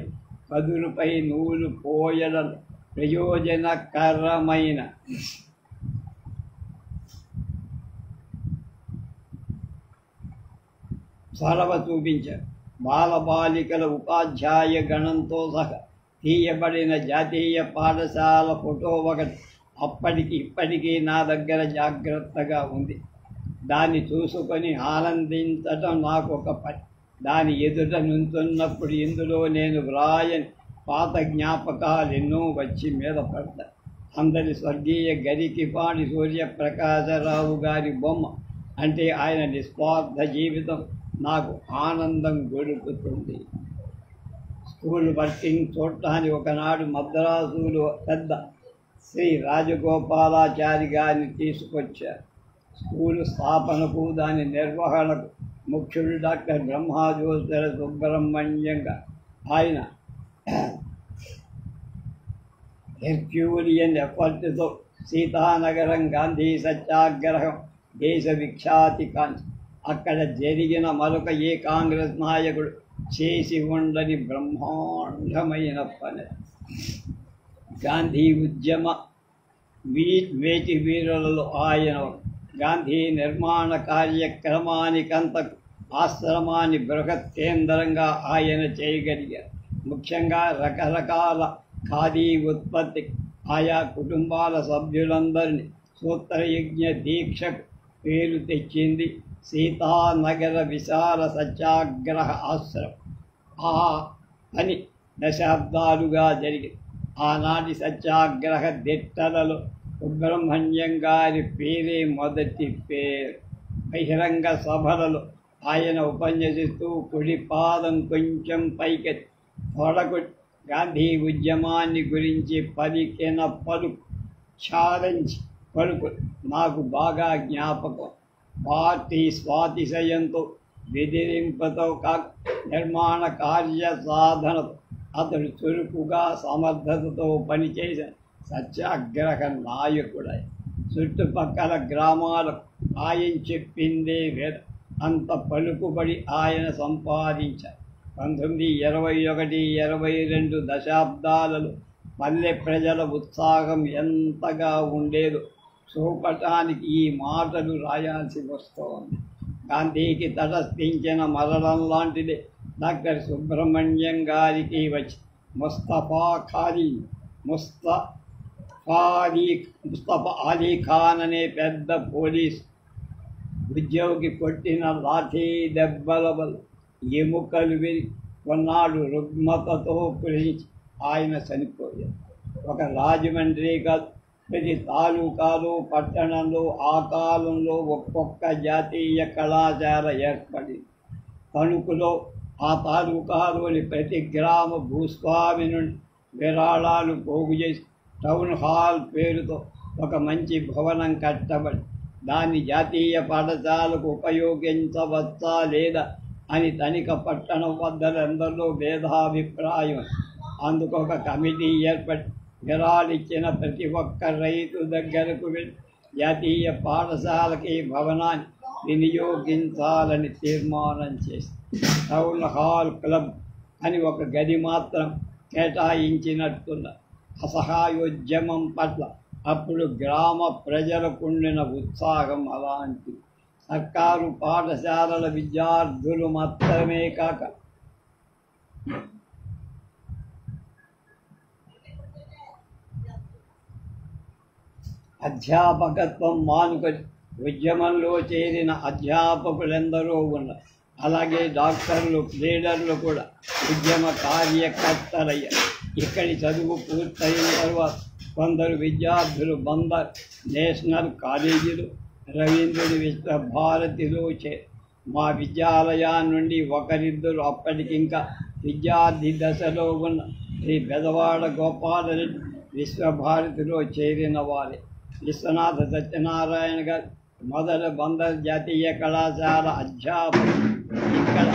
కదులుపై నూలు పోయడం ప్రయోజనకరమైన చొరవ చూపించారు. బాలబాలికల ఉపాధ్యాయ గణంతో సహా తీయబడిన జాతీయ పాఠశాల ఫోటో ఒకటి అప్పటికి ఇప్పటికీ నా దగ్గర జాగ్రత్తగా ఉంది. దాన్ని చూసుకొని ఆనందించటం నాకు ఒక పని. దాని ఎదుట నుంచున్నప్పుడు ఇందులో నేను వ్రాయని పాత జ్ఞాపకాలు ఎన్నో వచ్చి మీద పడతాయి. అందరి స్వర్గీయ గరికిపాటి సూర్యప్రకాశరావు గారి బొమ్మ అంటే ఆయన నిస్వార్థ జీవితం నాకు ఆనందం గొలుపుతుంది. స్కూల్ వర్కింగ్ చూడటానికి ఒకనాడు మద్రాసులో పెద్ద శ్రీ రాజగోపాలాచారి గారిని తీసుకొచ్చారు. స్కూలు స్థాపనకు, దాని నిర్వహణకు ముఖ్యుడు డాక్టర్ బ్రహ్మాజోత్సర సుబ్రహ్మణ్యంగా. ఆయన హెర్క్యూలియన్ ఎఫర్ట్తో సీతానగరం గాంధీ సత్యాగ్రహం దేశ విఖ్యాతి కాంచి అక్కడ జరిగిన మరొక ఏ కాంగ్రెస్ నాయకుడు చేసి ఉండని బ్రహ్మాండమైన పని. గాంధీ ఉద్యమ వేటి వీరులలో ఆయన. గాంధీ నిర్మాణ కార్యక్రమానికంతకు ఆశ్రమాన్ని బృహత్ కేంద్రంగా ఆయన చేయగలిగారు. ముఖ్యంగా రకరకాల ఖాదీ ఉత్పత్తి ఆయా కుటుంబాల సభ్యులందరినీ సూత్రయజ్ఞ దీక్షకు పేరు తెచ్చింది సీతానగర విశాల సత్యాగ్రహ ఆశ్రమం. ఆ పని దశాబ్దాలుగా జరిగింది. ఆనాటి సత్యాగ్రహ దిట్టలలో సుబ్రహ్మణ్యం గారి పేరే మొదటి పేరు. బహిరంగ సభలలో ఆయన ఉపన్యసిస్తూ కుడి పాదం కొంచెం పైకెత్తి తొడగొట్టి గాంధీ ఉద్యమాన్ని గురించి పలికిన పలుకు ఛాలెంజ్ పలుకు నాకు బాగా జ్ఞాపకం. పార్టీ స్వాతిశయంతో బెదిరింపుతో కాక నిర్మాణ కార్య సాధనతో అతడు చురుకుగా సమర్థతతో పనిచేసిన సత్యాగ్రహ నాయకుడై చుట్టుపక్కల గ్రామాలకు ఆయన చెప్పిందే వేద అంత పలుకుబడి ఆయన సంపాదించారు. 1921, 22 దశాబ్దాలలో పల్లె ప్రజల ఉత్సాహం ఎంతగా ఉండేదో చూపటానికి ఈ మాటలు రాయాల్సి వస్తోంది. గాంధీకి తటస్థించిన మరణం లాంటిదే డాక్టర్ సుబ్రహ్మణ్యం గారికి వచ్చి ముస్తఫా అలీ ఖాన్ అనే పెద్ద పోలీసు ఉద్యోగి కొట్టిన లాఠీ దెబ్బల వల్ల ఎముకలు విరిగి కొన్నాళ్ళు రుగ్మతతో కులించి ఆయన చనిపోయారు. ఒక రాజమండ్రి కాదు, ప్రతి తాలూకాలో పట్టణంలో ఆ కాలంలో ఒక్కొక్క జాతీయ కళాశాల ఏర్పడింది. తణుకులో ఆ తాలూకాలోని ప్రతి గ్రామ భూస్వామి నుండి విరాళాలు పోగు చేసి టౌన్ హాల్ పేరుతో ఒక మంచి భవనం కట్టబడి దాన్ని జాతీయ పాఠశాలకు ఉపయోగించవచ్చా లేదా అని తనిఖ పట్టణం వద్దలందరిలో భేదాభిప్రాయం. అందుకు ఒక కమిటీ ఏర్పడి విరాళిచ్చిన ప్రతి ఒక్క రైతు దగ్గరకు వెళ్ళి జాతీయ పాఠశాలకి భవనాన్ని వినియోగించాలని తీర్మానం చేసి టౌన్ హాల్ క్లబ్ అని ఒక గది మాత్రం కేటాయించినట్టున్న అసహాయోద్యమం పట్ల అప్పుడు గ్రామ ప్రజలకుండిన ఉత్సాహం అలాంటిది. సర్కారు పాఠశాలల విద్యార్థులు మాత్రమే కాక అధ్యాపకత్వం మానుకొని ఉద్యమంలో చేరిన అధ్యాపకులెందరో ఉన్నారు. అలాగే డాక్టర్లు, లీడర్లు కూడా ఉద్యమ కార్యకర్తలయ్యారు. ఇక్కడి చదువు పూర్తయిన తర్వాత కొందరు విద్యార్థులు బందర్ నేషనల్ కాలేజీలు, రవీంద్రుడి విశ్వభారతిలో మా విద్యాలయాన్ని నుండి ఒకరిద్దరు అప్పటికింకా విద్యార్థి దశలో ఉన్న శ్రీ బెదవాడ గోపాలరెడ్డి విశ్వభారతిలో చేరిన వారే. విశ్వనాథ సత్యనారాయణ గారు మొదట బందర్ జాతీయ కళాశాల అధ్యాపకులు. ఇక్కడ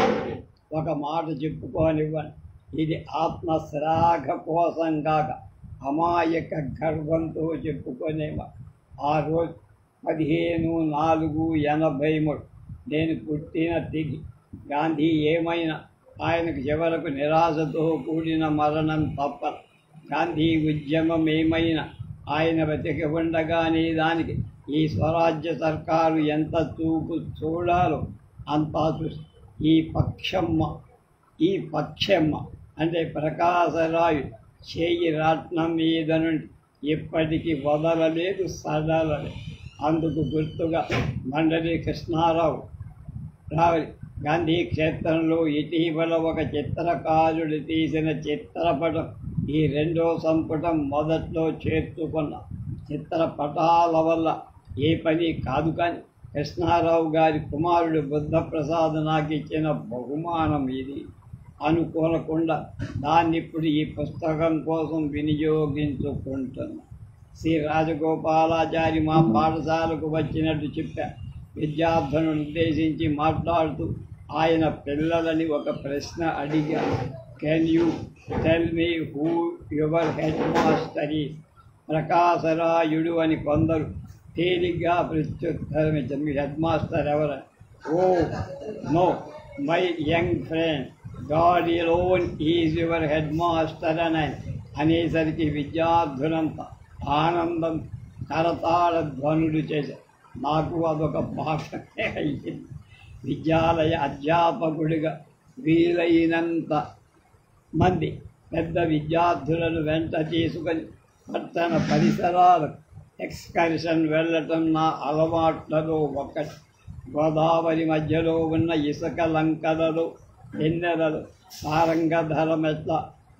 ఒక మాట చెప్పుకోనివ్వండి, ఇది ఆత్మశ్లాఘ కోసం కాక అమాయక గర్వంతో చెప్పుకునేవారు. ఆ రోజు 15/4/83 నేను పుట్టిన తిథి. గాంధీ ఏమైనా ఆయనకు చివరకు నిరాశతో కూడిన మరణం తప్ప గాంధీ ఉద్యమం ఏమైనా ఆయన బతికి ఉండగానే దానికి ఈ స్వరాజ్య సర్కారు ఎంత చూపు చూడాలో అంతా చూసి ఈ పక్షమ్మ అంటే ప్రకాశరాయు చేయి రాట్నం మీద నుండి ఇప్పటికీ వదలలేదు, సడలలేదు. అందుకు గుర్తుగా మండలి కృష్ణారావు రావలి గాంధీ క్షేత్రంలో ఇటీవల ఒక చిత్రకారుడు తీసిన చిత్రపటం ఈ 2వ సంపుటం మొదట్లో చేర్చుకున్న చిత్రపటాల వల్ల ఏ పని కాదు, కానీ కృష్ణారావు గారి కుమారుడు బుద్ధప్రసాద్ నాకు ఇచ్చిన బహుమానం ఇది అనుకోనకుండా దాన్ని ఇప్పుడు ఈ పుస్తకం కోసం వినియోగించుకుంటున్నా. శ్రీ రాజగోపాలాచారి మా పాఠశాలకు వచ్చినట్టు చెప్పారు. విద్యార్థులను ఉద్దేశించి మాట్లాడుతూ ఆయన పిల్లలని ఒక ప్రశ్న అడిగారు. Can you tell me who your headmaster is? Prakasarayudu అని కొందరు తేలిగ్గా ప్రత్యుత్తరం ఇచ్చారు. మీ హెడ్ మాస్టర్ ఎవరని? Oh no, my young friend, God alone is your headmaster అని అనేసరికి విద్యార్థులంతా ఆనందం కరతాళ ధ్వనులు చేశారు. నాకు అదొక భాషనే అయింది. విద్యాలయ అధ్యాపకుడిగా వీలైనంత మంది పెద్ద విద్యార్థులను వెంట చేసుకొని పట్టణ పరిసరాలకు ఎక్స్కర్షన్ వెళ్ళటం నా అలవాట్లలో ఒకటి. గోదావరి మధ్యలో ఉన్న ఇసుక లంకలలో, ఎన్నెలలో, సారంగధరమెట్ల,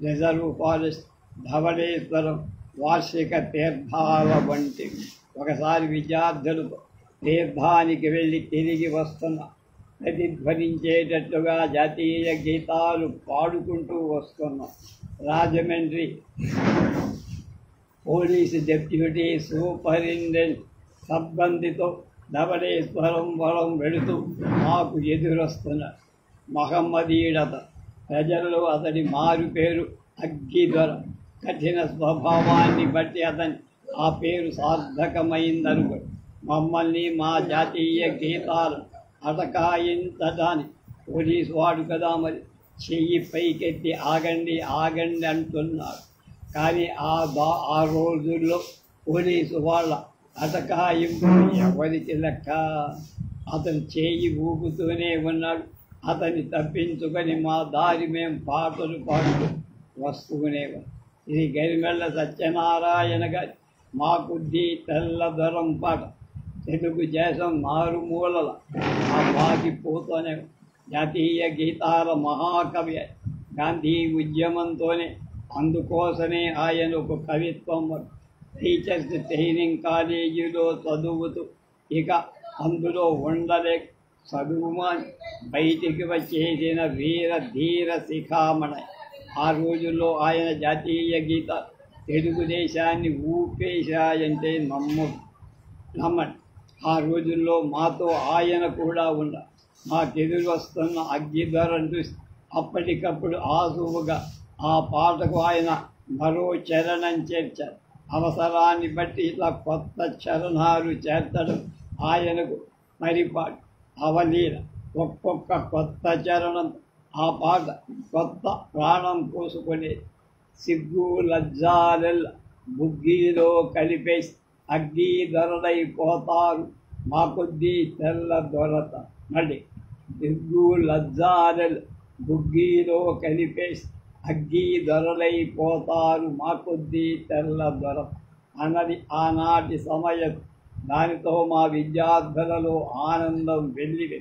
రిజర్వ్ ఫారెస్ట్, ధవళేశ్వరం, వార్షిక తీర్థాల వంటివి. ఒకసారి విద్యార్థులతో తీర్థానికి వెళ్ళి తిరిగి వస్తున్న ప్రతిధ్వనించేటట్టుగా జాతీయ గీతాలు పాడుకుంటూ వస్తున్నాం. రాజమండ్రి పోలీసు డిప్యూటీ సూపరింటెండెంట్ సిబ్బందితో ధవళేశ్వరం వరం వెళుతూ మాకు ఎదురొస్తున్నాడు. మహమ్మదీయుడత. ప్రజల్లో అతడి మారు పేరు అగ్గిదొర. కఠిన స్వభావాన్ని బట్టి అతని ఆ పేరు సార్థకమైందనుకో. మమ్మల్ని మా జాతీయ గీతాలు అటకాయించడానికి పోలీసు వాడు కదా మరి, చెయ్యి పైకెత్తి ఆగండి ఆగండి అంటున్నాడు. కానీ ఆ రోజుల్లో పోలీసు వాళ్ళ అటకాయింపు ఎవరికి లెక్క? అతను చేయి ఊపుతూనే ఉన్నాడు. అతన్ని తప్పించుకొని మా దారి మేము పాటలు పాడుతూ వస్తూనే ఉన్నాం. శ్రీ గరిమెళ్ళ సత్యనారాయణ గారి మాకుద్దీ తెల్లదొరం పాట తెలుగు దేశం మారుమూలల ఆ బాగిపోతూనే జాతీయ గీతాల మహాకవి. గాంధీ ఉద్యమంతోనే, అందుకోసమే ఆయన ఒక కవిత్వం టీచర్స్ ట్రైనింగ్ కాలేజీలో చదువుతూ ఇక అందులో ఉండలేక చదువుమాని బయటికి వచ్చేసిన వీర ధీర శిఖామణి. ఆ రోజుల్లో ఆయన జాతీయ గీత తెలుగుదేశాన్ని ఊపేశాయంటే నమ్మండి. ఆ రోజుల్లో మాతో ఆయన కూడా ఉన్న మాకెదురు వస్తున్న అగ్గిదొరను చూసి అప్పటికప్పుడు ఆసువుగా ఆ పాటకు ఆయన మరో చరణం చేర్చారు. అవసరాన్ని బట్టి ఇట్లా కొత్త చరణాలు చేర్చడం ఆయనకు మరిపాటు అవలీల. ఒక్కొక్క కొత్త చరణం ఆ పాట కొత్త ప్రాణం పోసుకునేది. సిగ్గు లజ్జాలెల్ల బుగ్గిలో కలిపేసి అగ్గి దొరలైపోతారు మా కొద్దీ తెల్ల దొరత. మళ్ళీ సిగ్గు లజ్జాలెల్ల బుగ్గిలో కలిపేసి అగ్గి దొరలైపోతారు మా కొద్దీ తెల్ల దొరత అన్నది ఆనాటి సమయం. దానితో మా విద్యార్థులలో ఆనందం వెల్లివే.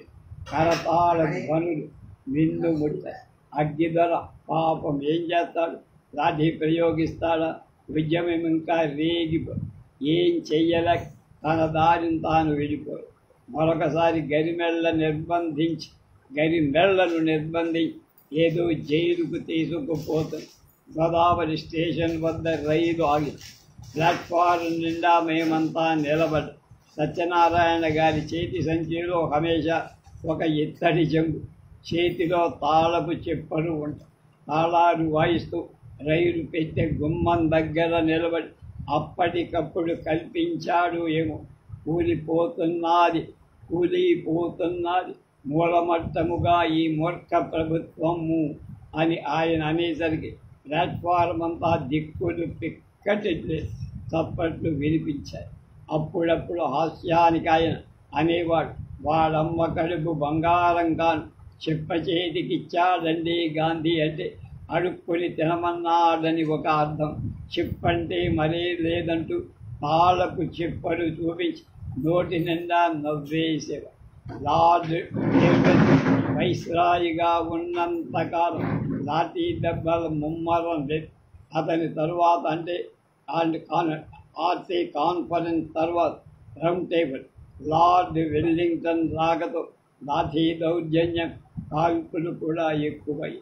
కరతాళ ధ్వనులు విందు ముట్టాయి. అగ్గిదొర పాపం ఏం చేస్తాడు? లాఠీ ప్రయోగిస్తాడా? ఉద్యమం ఇంకా రేగిపో ఏం చెయ్యలేక తన దారిని తాను వెళ్ళిపోయి మరొకసారి గరిమెళ్లను నిర్బంధించి ఏదో జైలుకు తీసుకుపోతుంది. గోదావరి స్టేషన్ వద్ద రైలు ఆగి ప్లాట్ఫారం నిండా మేమంతా నిలబడి సత్యనారాయణ గారి చేతి సంచిలో హమేషా ఒక ఇత్తడి చెంబు, చేతిలో తాళపు చెప్పలు ఉంటాయి. తాళాలు వాయిస్తూ రైలు పెట్టే గుమ్మం దగ్గర నిలబడి అప్పటికప్పుడు కల్పించాడు ఏమో, కూలిపోతున్నది మూలమట్టముగా ఈ మూర్ఖ ప్రభుత్వము అని ఆయన అనేసరికి ప్లాట్ఫారం అంతా దిక్కులు పిక్కటి చప్పట్లు వినిపించాయి. అప్పుడప్పుడు హాస్యానికి ఆయన అనేవాడు, వాడమ్మ కడుపు బంగారం కాను, చెప్ప చేతికిచ్చాడండి గాంధీ అంటే అడుక్కుని తినమన్నాడని ఒక అర్థం. చిప్పంటే మరే లేదంటూ తాళపు చిప్పలు చూపించి నోటి నిండా నవ్వేసేవాడు. లార్డ్ డేవిడ్ వైస్రాయిగా ఉన్నంతకాలం లాఠీ దెబ్బల ముమ్మరం లేదు. అతని తరువాత అంటే ఆర్టీ కాన్ఫరెన్స్ తర్వాత రౌండ్ టేబుల్ లార్డ్ వెల్లింగ్టన్ రాకతో లాఠీ దౌర్జన్యం కాల్పులు కూడా ఎక్కువై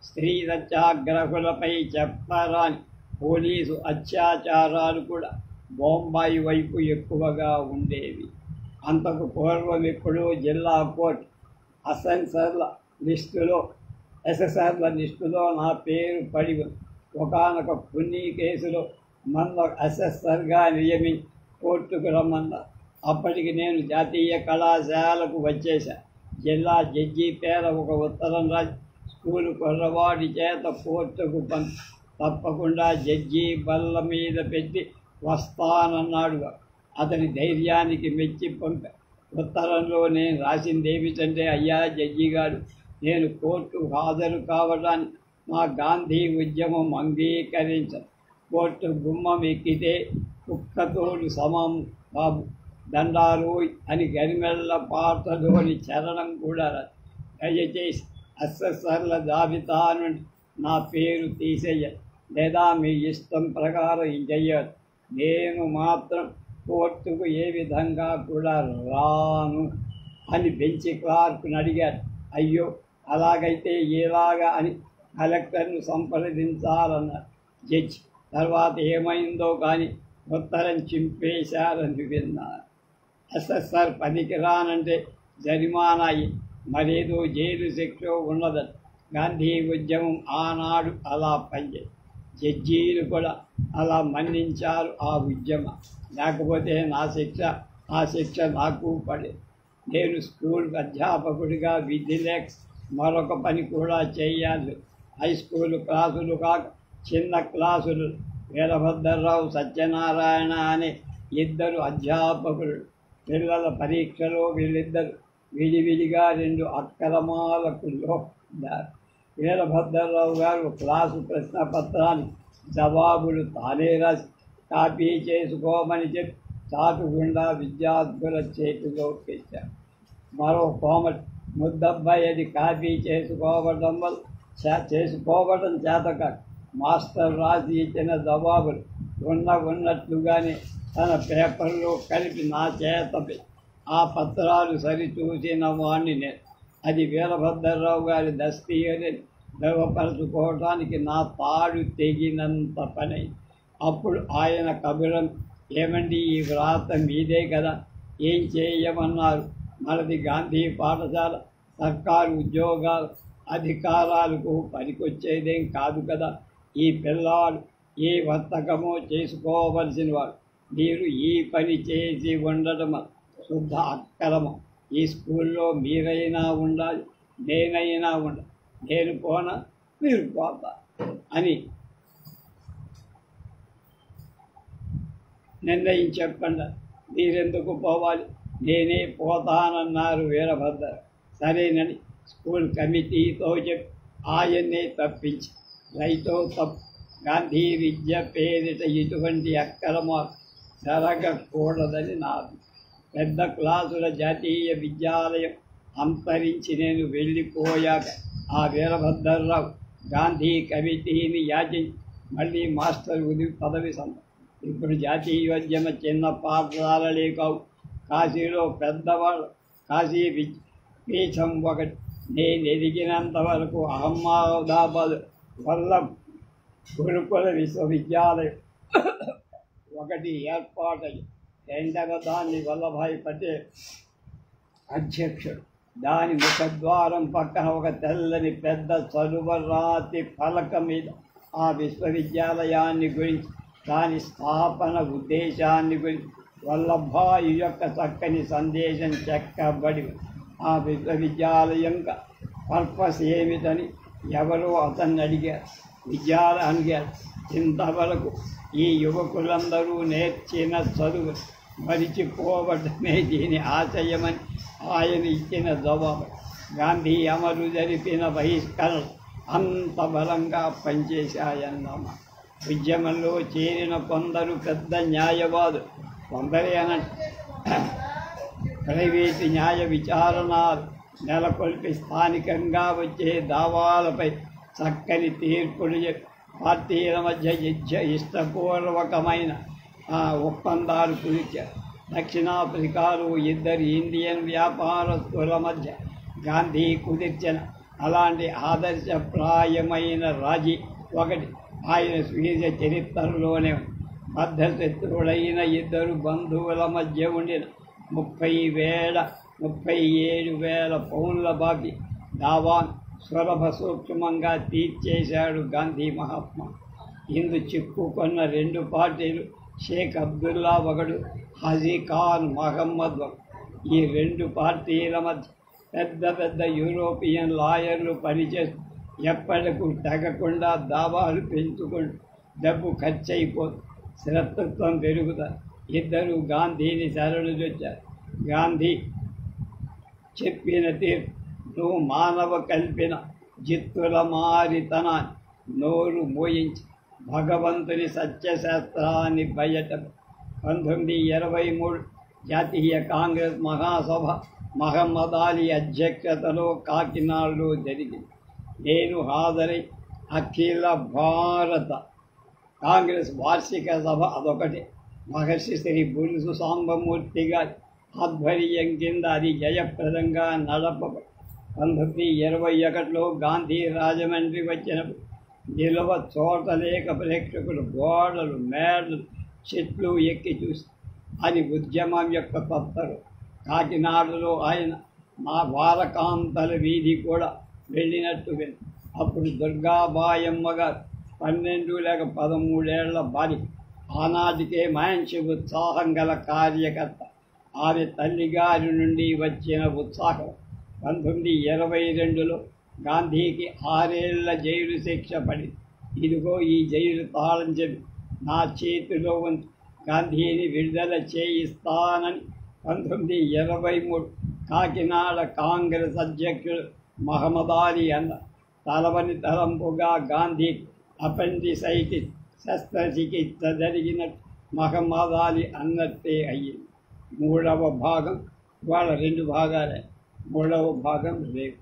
స్త్రీ సత్యాగ్రహులపై చెప్పరాని పోలీసు అత్యాచారాలు కూడా బొంబాయి వైపు ఎక్కువగా ఉండేవి. అంతకు పూర్వం ఎప్పుడో జిల్లా కోర్టు ఎస్ఎస్ఆర్ల లిస్టులో నా పేరు పడి ఒకనొక పుణ్య కేసులో నన్ను అసెసర్గా నియమించి కోర్టుకు రమ్మన్నారు. అప్పటికి నేను జాతీయ కళాశాలకు వచ్చేసా. జిల్లా జడ్జి పేర ఒక ఉత్తరం రాసి స్కూలు కుర్రవాడి చేత కోర్టుకు తప్పకుండా జడ్జి బల్ల మీద పెట్టి వస్తానన్నాడు. అతని ధైర్యానికి మెచ్చి పంపా. ఉత్తరంలో నేను రాసింది ఏమిటంటే, అయ్యా జడ్జి గారు, నేను కోర్టు హాజరు కావడానికి మా గాంధీ ఉద్యమం అంగీకరించను. కోర్టు గుమ్మం ఎక్కితే కుక్కతోడు సమం బాబు దండారోయ్ అని గరిమెళ్ళ పాటలోని చరణం కూడా రాదు. దయచేసి అస్సర్ల జాబితా నుండి నా పేరు తీసేయాలి, లేదా మీ ఇష్టం ప్రకారం చెయ్యాలి. నేను మాత్రం కోర్టుకు ఏ విధంగా కూడా రాను అని బెంచి క్లార్క్ను అడిగాడు. అయ్యో, అలాగైతే ఎలాగా అని కలెక్టర్ను సంప్రదించాలన్నారు జడ్జి. తర్వాత ఏమైందో కానీ ఉత్తరం చింపేశారని విన్నారు. ఎస్ఎస్ఆర్ పనికి రానంటే జరిమానా మరేదో జైలు శిక్ష ఉన్నదట. గాంధీ ఉద్యమం ఆనాడు అలా పనిచేది. జడ్జీలు కూడా అలా మన్నించారు ఆ ఉద్యమం. లేకపోతే ఆ శిక్ష నాకు పడేది. నేను స్కూల్ అధ్యాపకుడిగా విధి లేక మరొక పని కూడా చేయాలి. హై స్కూల్ క్లాసులు కాక చిన్న క్లాసులు. వీరభద్రరావు, సత్యనారాయణ అనే ఇద్దరు అధ్యాపకులు. పిల్లల పరీక్షలో వీళ్ళిద్దరు విడివిడిగా 2 అక్రమాలకు లోపడ్డారు. వీరభద్రరావు గారు క్లాసు ప్రశ్నపత్రానికి జవాబులు తానే రాసి కాపీ చేసుకోమని చెప్పి చాటుగుండా విద్యార్థుల చేతిలో పెట్టారు. మరో కోమటి ముద్దబ్బాయి అది కాపీ చేసుకోవడం చేతక మాస్టర్ రాసి ఇచ్చిన జవాబులు ఉన్నట్లుగానే తన పేపర్లో కలిపి నా చేత ఆ పత్రాలు సరిచూసిన వాణ్ణి నేను. అది వీరభద్రరావు గారి దస్తీ అని ధృవపరచుకోవడానికి నా తాడు తెగినంత పని. అప్పుడు ఆయన కబురం, ఏమండి ఈ వ్రాత మీదే కదా, ఏం చేయమన్నారు? మనది గాంధీ పాఠశాల, సర్కారు ఉద్యోగాలు అధికారాలకు పనికొచ్చేదేం కాదు కదా. ఈ పిల్లాడు ఏ వర్తకమో చేసుకోవలసిన వాడు. మీరు ఈ పని చేసి ఉండడం శుద్ధ అక్రమం. ఈ స్కూల్లో మీరైనా ఉండాలి, నేనైనా ఉండాలి. నేను పోనా, మీరు పోతా అని నిర్ణయించి చెప్పండి. మీరెందుకు పోవాలి? నేనే పోతానన్నారు వీరభద్ర. సరేనని స్కూల్ కమిటీతో చెప్పి ఆయన్నే తప్పించి, రైతో తప్పు, గాంధీ విద్య పేరిట ఇటువంటి అక్రమాలు జరగకూడదని నాది. పెద్ద క్లాసుల జాతీయ విద్యాలయం అంతరించి నేను వెళ్ళిపోయాక ఆ వీరభద్రరావు గాంధీ కమిటీని యాచించి మళ్ళీ మాస్టర్ పదవి ఇప్పుడు జాతీయోద్యమ చిన్న పాఠశాలలే కావు, కాశీలో పెద్దవాళ్ళు కాశీ పీఠం ఒకటి. నేను ఎదిగినంత వరకు అహ్మదాబాద్ వల్ల గురుకుల విశ్వవిద్యాలయం ఒకటి ఏర్పాటయ్యి, రెండవ దాన్ని వల్లభాయ్ పటేల్ అధ్యక్షుడు. దాని ముఖద్వారం పక్కన ఒక తెల్లని పెద్ద చలువరాతి ఫలక మీద ఆ విశ్వవిద్యాలయాన్ని గురించి, దాని స్థాపన ఉద్దేశాన్ని గురించి వల్లభాయి యొక్క చక్కని సందేశం చెక్కబడి, ఆ విశ్వవిద్యాలయం పర్పస్ ఏమిటని ఎవరో అతన్ని అడిగారు. అడిగారు, ఇంతవరకు ఈ యువకులందరూ నేర్చిన చదువు మరిచిపోవడమే దీని ఆశయమని ఆయన ఇచ్చిన జవాబు. గాంధీ అమలు జరిపిన బహిష్కరణ అంత బలంగా పనిచేశాయన్నమాట. ఉద్యమంలో చేరిన కొందరు పెద్ద న్యాయవాదులు, కొందరే ప్రైవేటు న్యాయ విచారణలు నెలకొల్పి స్థానికంగా వచ్చే దావాలపై చక్కని తీర్పులు చెప్పి పార్టీల మధ్య ఇష్టపూర్వకమైన ఒప్పందాలు కుదిర్చారు. దక్షిణాఫ్రికాలో 2 ఇండియన్ వ్యాపారస్తుల మధ్య గాంధీ కుదిర్చిన అలాంటి ఆదర్శప్రాయమైన రాజీ ఒకటి ఆయన స్వీయ చరిత్రలోనే. బద్ధశత్రువులైన 2 బంధువుల మధ్య ఉండిన 37,000 పౌండ్ల బాకీ దావాన్ సులభ సూక్ష్మంగా తీర్చేశాడు గాంధీ మహాత్మా. ఇందు చిక్కుకున్న 2 పార్టీలు, షేక్ అబ్దుల్లా ఒకడు, హాజీ ఖాన్ మహమ్మద్ ఒకడు. ఈ 2 పార్టీల మధ్య పెద్ద యూరోపియన్ లాయర్లు పనిచేస్తూ ఎప్పటికూ తగ్గకుండా దావాలు పెంచుకుంటూ డబ్బు ఖర్చయిపోతుంది, శ్రద్ధత్వం పెరుగుతుంది. 2 గాంధీని శరణుజొచ్చారు. గాంధీ చెప్పిన తీర్పు, నువ్వు మానవ కల్పిన జిత్తుల మారితనాన్ని నోరు మోయించి భగవంతుని సత్యశాస్త్రాన్ని బయట 1923 జాతీయ కాంగ్రెస్ మహాసభ మహమ్మద్ అలీ అధ్యక్షతలో కాకినాడలో జరిగింది. నేను హాజరై అఖిల భారత కాంగ్రెస్ వార్షిక సభ అదొకటి. మహర్షి శ్రీ బులుసు సాంబమూర్తి గారి ఆధ్వర్యం కింద అది జయప్రదంగా నడపబడి 1921లో గాంధీ రాజమండ్రి వచ్చినప్పుడు నిలవ చోటలేక ప్రేక్షకులు గోడలు మేడలు చెట్లు ఎక్కి చూసి అది ఉద్యమం యొక్క తత్తరు. కాకినాడలో ఆయన మా వారకాంతల వీధి కూడా వెళ్ళినట్టు విని అప్పుడు దుర్గాబాయమ్మ గారు 12 లేక 13 బాలి ఆనాటికే మంచి ఉత్సాహం గల కార్యకర్త. ఆమె తల్లిగారి నుండి వచ్చిన ఉత్సాహం 1922లో గాంధీకి 6 ఏళ్ల జైలు శిక్ష పడింది. ఇదిగో ఈ జైలు తాళం చెప్పి నా చేతిలో ఉంది, గాంధీని విడుదల చేయిస్తానని 1923 కాకినాడ కాంగ్రెస్ అధ్యక్షుడు మహమ్మద్ అలీ అన్న. తలవని తలంపుగా గాంధీ అపెండిసైటిస్ శస్త్రచికిత్స జరిగినట్టు మహమ్మద్ అలీ అన్నట్టే అయ్యింది. 3వ భాగం ఇవాళ 2 భాగాలే. 3వ భాగం రేపు.